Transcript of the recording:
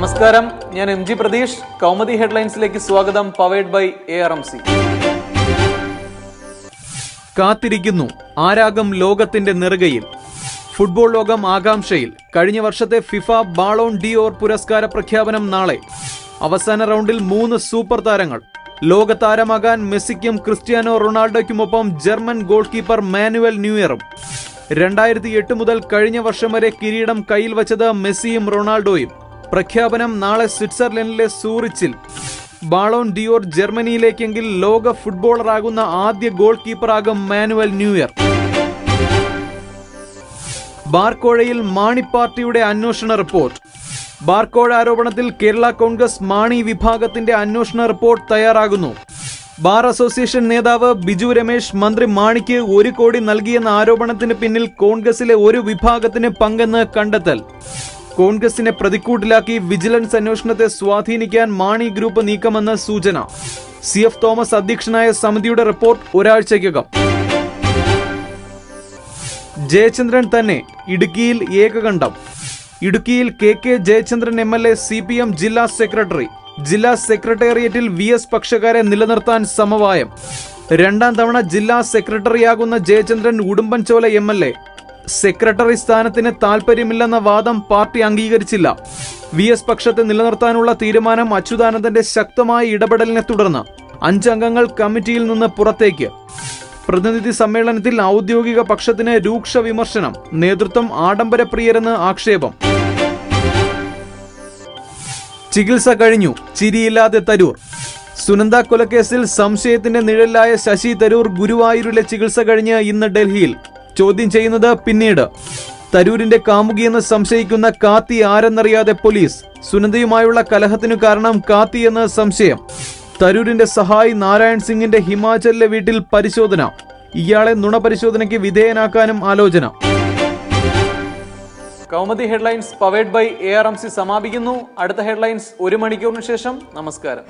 നമസ്കാരം, ഞാൻ M G Pratheesh. Kaumudi ഹെഡ്ലൈൻസിലേക്ക് സ്വാഗതം. Powered by ARMC. കാത്തിരിക്കുന്നു ആരാകും ലോകത്തിന്റെ നെറുകയിൽ. ഫുട്ബോൾ ലോകം ആകാംക്ഷയിൽ. കഴിഞ്ഞ വർഷത്തെ ഫിഫ ബാളോൺ ഡിയോർ പുരസ്കാര പ്രഖ്യാപനം നാളെ. അവസാന റൗണ്ടിൽ 3 സൂപ്പർ താരങ്ങൾ. ലോക താരമാകാൻ മെസ്സിക്കും ക്രിസ്ത്യാനോ റൊണാൾഡോയ്ക്കുമൊപ്പം ജർമ്മൻ ഗോൾ കീപ്പർ മാനുവൽ ന്യൂയറും. 2008 മുതൽ കഴിഞ്ഞ വർഷം വരെ കിരീടം കയ്യിൽ വച്ചത് മെസ്സിയും റൊണാൾഡോയും. പ്രഖ്യാപനം നാളെ സ്വിറ്റ്സർലൻഡിലെ സൂറിച്ചിൽ. ബാളോൺ ഡിയോർ ജർമ്മനിയിലേക്കെങ്കിൽ ലോക ഫുട്ബോളറാകുന്ന ആദ്യ ഗോൾ കീപ്പറാകും മാനുവൽ ന്യൂയർ. ബാർക്കോഴയിൽ മാണി പാർട്ടിയുടെ അന്വേഷണ റിപ്പോർട്ട്. ബാർക്കോഴ ആരോപണത്തിൽ കേരള കോൺഗ്രസ് മാണി വിഭാഗത്തിന്റെ അന്വേഷണ റിപ്പോർട്ട് തയ്യാറാകുന്നു. ബാർ അസോസിയേഷൻ നേതാവ് ബിജു രമേശ് മന്ത്രി മാണിക്ക് 1 കോടി നൽകിയെന്ന ആരോപണത്തിന് പിന്നിൽ കോൺഗ്രസിലെ ഒരു വിഭാഗത്തിന് പങ്കെന്ന് കണ്ടെത്തൽ. കോൺഗ്രസിനെ പ്രതിക്കൂട്ടിലാക്കി വിജിലൻസ് അന്വേഷണത്തെ സ്വാധീനിക്കാൻ മാണി ഗ്രൂപ്പ് നീക്കമെന്ന് സൂചന. CF തോമസ് അധ്യക്ഷനായ സമിതിയുടെ റിപ്പോർട്ട് ഒരാഴ്ചയ്ക്കകം. ജയചന്ദ്രൻ തന്നെ ഇടുക്കിയിൽ ഏകകണ്ഠം. ഇടുക്കിയിൽ KK ജയചന്ദ്രൻ MLA CPM ജില്ലാ സെക്രട്ടറി. ജില്ലാ സെക്രട്ടേറിയറ്റിൽ VS പക്ഷക്കാരെ നിലനിർത്താൻ സമവായം. 2ാം തവണ ജില്ലാ സെക്രട്ടറിയാകുന്ന ജയചന്ദ്രൻ ഉടുമ്പൻചോല MLA. സെക്രട്ടറി സ്ഥാനത്തിന് താൽപര്യമില്ലെന്ന വാദം പാർട്ടി അംഗീകരിച്ചില്ല. VS പക്ഷത്തെ നിലനിർത്താനുള്ള തീരുമാനം അച്യുതാനന്ദന്റെ ശക്തമായ ഇടപെടലിനെ തുടർന്ന് 5 അംഗങ്ങൾ കമ്മിറ്റിയിൽ നിന്ന് പുറത്തേക്ക്. പ്രതിനിധി സമ്മേളനത്തിൽ ഔദ്യോഗിക പക്ഷത്തിന് രൂക്ഷ വിമർശനം. നേതൃത്വം ആഡംബരപ്രിയരെന്ന് ആക്ഷേപം. ചികിത്സ കഴിഞ്ഞു, ചിരിയില്ലാതെ തരൂർ. സുനന്ദ കൊലക്കേസിൽ സംശയത്തിന്റെ നിഴലിലായ ശശി തരൂർ ഗുരുവായൂരിലെ ചികിത്സ കഴിഞ്ഞ് ഇന്ന് ഡൽഹിയിൽ. ചോദ്യം ചെയ്യുന്നത് പിന്നീട്. തരൂരിന്റെ കാമുകിയെന്ന് സംശയിക്കുന്ന കാത്തി ആരെന്നറിയാതെ പോലീസ്. സുനന്ദയുമായുള്ള കലഹത്തിനു കാരണം കാത്തിയെന്ന് സംശയം. തരൂരിന്റെ സഹായി നാരായൺ സിംഗിന്റെ ഹിമാചലിലെ വീട്ടിൽ പരിശോധന. ഇയാളെ നുണപരിശോധനയ്ക്ക് വിധേയനാക്കാനും ആലോചന. Kaumudi headlines powered by ARMC സമാപിക്കുന്നു. അടുത്ത ഹെഡ്ലൈൻസ് 1 മണിക്കൂറിന് ശേഷം. നമസ്കാരം.